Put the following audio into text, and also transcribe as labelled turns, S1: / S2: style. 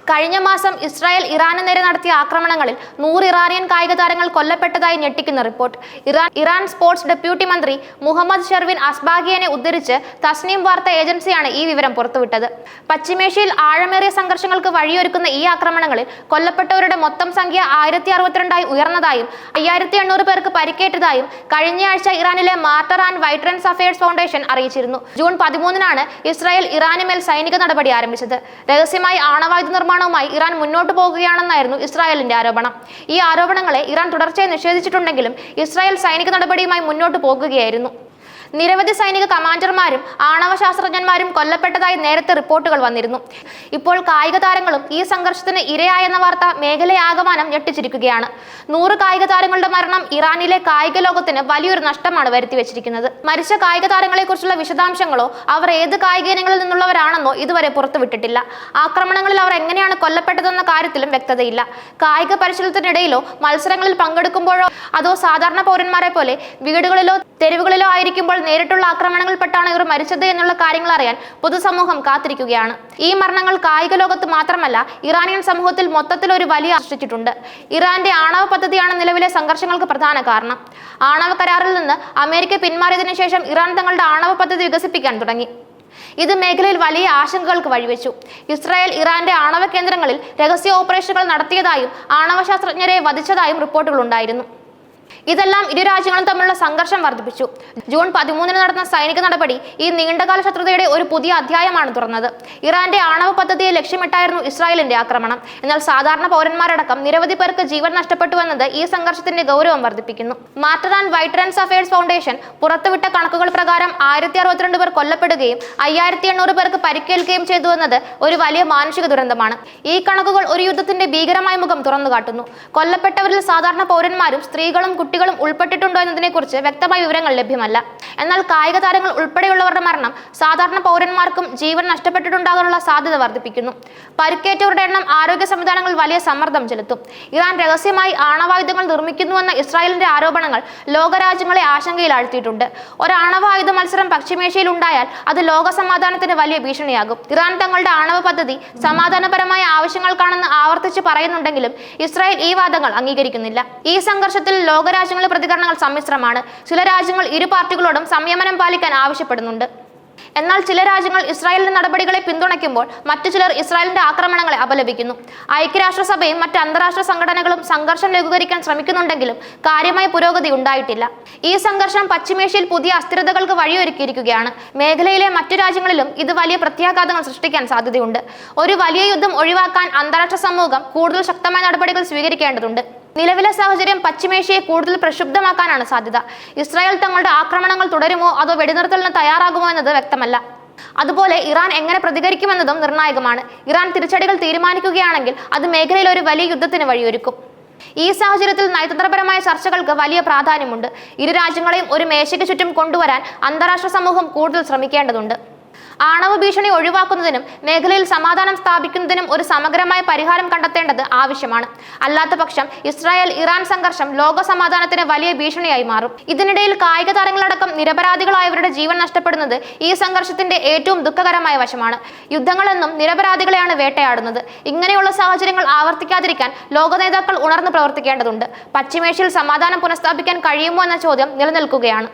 S1: കഴിഞ്ഞ മാസം ഇസ്രായേൽ ഇറാന് നേരെ നടത്തിയ ആക്രമണങ്ങളിൽ 100 ഇറാനിയൻ കായിക താരങ്ങൾ കൊല്ലപ്പെട്ടതായി ഞെട്ടിക്കുന്ന റിപ്പോർട്ട്. ഇറാൻ സ്പോർട്സ് ഡെപ്യൂട്ടി മന്ത്രി മുഹമ്മദ് ഷെർവിൻ അസ്ബാഗിയനെ ഉദ്ധരിച്ച് തസ്നീം വാർത്താ ഏജൻസിയാണ് ഈ വിവരം പുറത്തുവിട്ടത്. പശ്ചിമേഷ്യയിൽ ആഴമേറിയ സംഘർഷങ്ങൾക്ക് വഴിയൊരുക്കുന്ന ഈ ആക്രമണങ്ങളിൽ കൊല്ലപ്പെട്ടവരുടെ മൊത്തം സംഖ്യ 1062 ഉയർന്നതായും 5800 പേർക്ക് പരിക്കേറ്റതായും കഴിഞ്ഞയാഴ്ച ഇറാനിലെ മാർട്ടർ ആൻഡ് വൈട്രൻസ് അഫയേഴ്സ് ഫൗണ്ടേഷൻ അറിയിച്ചിരുന്നു. ജൂൺ 13-നാണ് ഇസ്രായേൽ ഇറാന് മേൽ സൈനിക നടപടി ആരംഭിച്ചത്. രഹസ്യമായി ആണവായുധ നിർമ്മാണവുമായി ഇറാൻ മുന്നോട്ട് പോകുകയാണെന്നായിരുന്നു ഇസ്രായേലിന്റെ ആരോപണം. ഈ ആരോപണങ്ങളെ ഇറാൻ തുടർച്ചയായി നിഷേധിച്ചിട്ടുണ്ടെങ്കിലും ഇസ്രായേൽ സൈനിക നടപടിയുമായി മുന്നോട്ട് പോകുകയായിരുന്നു. നിരവധി സൈനിക കമാൻഡർമാരും ആണവ ശാസ്ത്രജ്ഞന്മാരും കൊല്ലപ്പെട്ടതായി നേരത്തെ റിപ്പോർട്ടുകൾ വന്നിരുന്നു. ഇപ്പോൾ കായിക താരങ്ങളും ഈ സംഘർഷത്തിന് ഇരയായെന്ന വാർത്ത മേഖലയാകമാനം ഞെട്ടിച്ചിരിക്കുകയാണ്. 100 കായിക താരങ്ങളുടെ മരണം ഇറാനിലെ കായിക ലോകത്തിന് വലിയൊരു നഷ്ടമാണ് വരുത്തിവെച്ചിരിക്കുന്നത്. മരിച്ച കായിക താരങ്ങളെ കുറിച്ചുള്ള വിശദാംശങ്ങളോ അവർ ഏത് കായിക ഇനങ്ങളിൽ നിന്നുള്ളവരാണെന്നോ ഇതുവരെ പുറത്തുവിട്ടിട്ടില്ല. ആക്രമണങ്ങളിൽ അവർ എങ്ങനെയാണ് കൊല്ലപ്പെട്ടതെന്ന കാര്യത്തിലും വ്യക്തതയില്ല. കായിക പരിശീലനത്തിനിടയിലോ മത്സരങ്ങളിൽ പങ്കെടുക്കുമ്പോഴോ അതോ സാധാരണ പൗരന്മാരെ പോലെ വീടുകളിലോ തെരുവുകളിലോ ആയിരിക്കുമ്പോൾ നേരിട്ടുള്ള ആക്രമണങ്ങളിൽപ്പെട്ടാണ് ഇവർ മരിച്ചത് എന്നുള്ള കാര്യങ്ങൾ അറിയാൻ പൊതുസമൂഹം കാത്തിരിക്കുകയാണ്. ഈ മരണങ്ങൾ കായിക ലോകത്ത് മാത്രമല്ല ഇറാനിയൻ സമൂഹത്തിൽ മൊത്തത്തിൽ ഒരു വലിയ സൃഷ്ടിച്ചിട്ടുണ്ട്. ഇറാന്റെ ആണവ പദ്ധതിയാണ് നിലവിലെ സംഘർഷങ്ങൾക്ക് പ്രധാന കാരണം. ആണവ കരാറിൽ നിന്ന് അമേരിക്ക പിന്മാറിയതിനു ശേഷം ഇറാൻ തങ്ങളുടെ ആണവ പദ്ധതി വികസിപ്പിക്കാൻ തുടങ്ങി. ഇത് മേഖലയിൽ വലിയ ആശങ്കകൾക്ക് വഴിവെച്ചു. ഇസ്രായേൽ ഇറാന്റെ ആണവ കേന്ദ്രങ്ങളിൽ രഹസ്യ ഓപ്പറേഷനുകൾ നടത്തിയതായും ആണവ ശാസ്ത്രജ്ഞരെ വധിച്ചതായും റിപ്പോർട്ടുകൾ ഉണ്ടായിരുന്നു. ഇതെല്ലാം ഇരു രാജ്യങ്ങളും തമ്മിലുള്ള സംഘർഷം വർദ്ധിപ്പിച്ചു. ജൂൺ 13-ന് നടന്ന സൈനിക നടപടി ഈ നീണ്ടകാല ശത്രുതയുടെ ഒരു പുതിയ അധ്യായമാണ് തുറന്നത്. ഇറാന്റെ ആണവ പദ്ധതിയെ ലക്ഷ്യമിട്ടായിരുന്നു ഇസ്രായേലിന്റെ ആക്രമണം. എന്നാൽ സാധാരണ പൗരന്മാരടക്കം നിരവധി പേർക്ക് ജീവൻ നഷ്ടപ്പെട്ടുവെന്നത് ഈ സംഘർഷത്തിന്റെ ഗൗരവം വർദ്ധിപ്പിക്കുന്നു. മാർട്ടർ ആൻഡ് വൈട്രൻസ് അഫയേഴ്സ് ഫൗണ്ടേഷൻ പുറത്തുവിട്ട കണക്കുകൾ പ്രകാരം 1062 പേർ കൊല്ലപ്പെടുകയും 5800 പേർക്ക് പരിക്കേൽക്കുകയും ചെയ്തുവെന്നത് ഒരു വലിയ മാനുഷിക ദുരന്തമാണ്. ഈ കണക്കുകൾ ഒരു യുദ്ധത്തിന്റെ ഭീകരമായ മുഖം തുറന്നുകാട്ടുന്നു. കൊല്ലപ്പെട്ടവരിൽ സാധാരണ പൗരന്മാരും സ്ത്രീകളും കുട്ടികളും ഉൾപ്പെട്ടിട്ടുണ്ടോ എന്നതിനെക്കുറിച്ച് വ്യക്തമായ വിവരങ്ങൾ ലഭ്യമല്ല. എന്നാൽ കായിക താരങ്ങൾ ഉൾപ്പെടെയുള്ളവരുടെ മരണം സാധാരണ പൗരന്മാർക്കും ജീവൻ നഷ്ടപ്പെട്ടിട്ടുണ്ടാകാനുള്ള സാധ്യത വർദ്ധിപ്പിക്കുന്നു. പരിക്കേറ്റവരുടെ എണ്ണം ആരോഗ്യ സംവിധാനങ്ങളിൽ വലിയ സമ്മർദ്ദം ചെലുത്തും. ഇറാൻ രഹസ്യമായി ആണവായുധങ്ങൾ നിർമ്മിക്കുന്നുവെന്ന ഇസ്രായേലിന്റെ ആരോപണങ്ങൾ ലോകരാജ്യങ്ങളെ ആശങ്കയിലാഴ്ത്തിയിട്ടുണ്ട്. ഒരു ആണവായുധ മത്സരം പശ്ചിമേഷ്യയിൽ ഉണ്ടായാൽ അത് ലോക സമാധാനത്തിന് വലിയ ഭീഷണിയാകും. ഇറാൻ തങ്ങളുടെ ആണവ പദ്ധതി സമാധാനപരമായ ആവശ്യങ്ങൾക്കാണെന്ന് ആവർത്തിച്ച് പറയുന്നുണ്ടെങ്കിലും ഇസ്രായേൽ ഈ വാദങ്ങൾ അംഗീകരിക്കുന്നില്ല. ഈ സംഘർഷത്തിൽ ലോകരാജ്യങ്ങളുടെ പ്രതികരണങ്ങൾ സമ്മിശ്രമാണ്. ചില രാജ്യങ്ങൾ ഇരു പാർട്ടികളോടും സംയമനം പാലിക്കാൻ ആവശ്യപ്പെടുന്നുണ്ട്. എന്നാൽ ചില രാജ്യങ്ങൾ ഇസ്രായേലിന്റെ നടപടികളെ പിന്തുണയ്ക്കുമ്പോൾ മറ്റു ചിലർ ഇസ്രായേലിന്റെ ആക്രമണങ്ങളെ അപലപിക്കുന്നു. ഐക്യരാഷ്ട്രസഭയും മറ്റ് അന്താരാഷ്ട്ര സംഘടനകളും സംഘർഷം ലഘൂകരിക്കാൻ ശ്രമിക്കുന്നുണ്ടെങ്കിലും കാര്യമായ പുരോഗതി ഉണ്ടായിട്ടില്ല. ഈ സംഘർഷം പശ്ചിമേഷ്യയിൽ പുതിയ അസ്ഥിരതകൾക്ക് വഴിയൊരുക്കിയിരിക്കുകയാണ്. മേഖലയിലെ മറ്റു രാജ്യങ്ങളിലും ഇത് വലിയ പ്രത്യാഘാതങ്ങൾ സൃഷ്ടിക്കാൻ സാധ്യതയുണ്ട്. ഒരു വലിയ യുദ്ധം ഒഴിവാക്കാൻ അന്താരാഷ്ട്ര സമൂഹം കൂടുതൽ ശക്തമായ നടപടികൾ സ്വീകരിക്കേണ്ടതുണ്ട്. നിലവിലെ സാഹചര്യം പശ്ചിമേഷ്യയെ കൂടുതൽ പ്രക്ഷുബ്ധമാക്കാനാണ് സാധ്യത. ഇസ്രായേൽ തങ്ങളുടെ ആക്രമണങ്ങൾ തുടരുമോ അതോ വെടിനിർത്തലിന് തയ്യാറാകുമോ എന്നത് വ്യക്തമല്ല. അതുപോലെ ഇറാൻ എങ്ങനെ പ്രതികരിക്കുമെന്നതും നിർണായകമാണ്. ഇറാൻ തിരിച്ചടികൾ തീരുമാനിക്കുകയാണെങ്കിൽ അത് മേഖലയിൽ ഒരു വലിയ യുദ്ധത്തിന് വഴിയൊരുക്കും. ഈ സാഹചര്യത്തിൽ നയതന്ത്രപരമായ ചർച്ചകൾക്ക് വലിയ പ്രാധാന്യമുണ്ട്. ഇരു രാജ്യങ്ങളെയും ഒരു മേശയ്ക്ക് ചുറ്റും കൊണ്ടുവരാൻ അന്താരാഷ്ട്ര സമൂഹം കൂടുതൽ ശ്രമിക്കേണ്ടതുണ്ട്. ആണവ ഭീഷണി ഒഴിവാക്കുന്നതിനും മേഖലയിൽ സമാധാനം സ്ഥാപിക്കുന്നതിനും ഒരു സമഗ്രമായ പരിഹാരം കണ്ടെത്തേണ്ടത് ആവശ്യമാണ്. അല്ലാത്ത പക്ഷം ഇസ്രായേൽ ഇറാൻ സംഘർഷം ലോക സമാധാനത്തിന് വലിയ ഭീഷണിയായി മാറും. ഇതിനിടയിൽ കായിക താരങ്ങളടക്കം നിരപരാധികളായവരുടെ ജീവൻ നഷ്ടപ്പെടുന്നത് ഈ സംഘർഷത്തിന്റെ ഏറ്റവും ദുഃഖകരമായ വശമാണ്. യുദ്ധങ്ങളെന്നും നിരപരാധികളെയാണ് വേട്ടയാടുന്നത്. ഇങ്ങനെയുള്ള സാഹചര്യങ്ങൾ ആവർത്തിക്കാതിരിക്കാൻ ലോക നേതാക്കൾ ഉണർന്നു പ്രവർത്തിക്കേണ്ടതുണ്ട്. പശ്ചിമേഷ്യയിൽ സമാധാനം പുനഃസ്ഥാപിക്കാൻ കഴിയുമോ എന്ന ചോദ്യം നിലനിൽക്കുകയാണ്.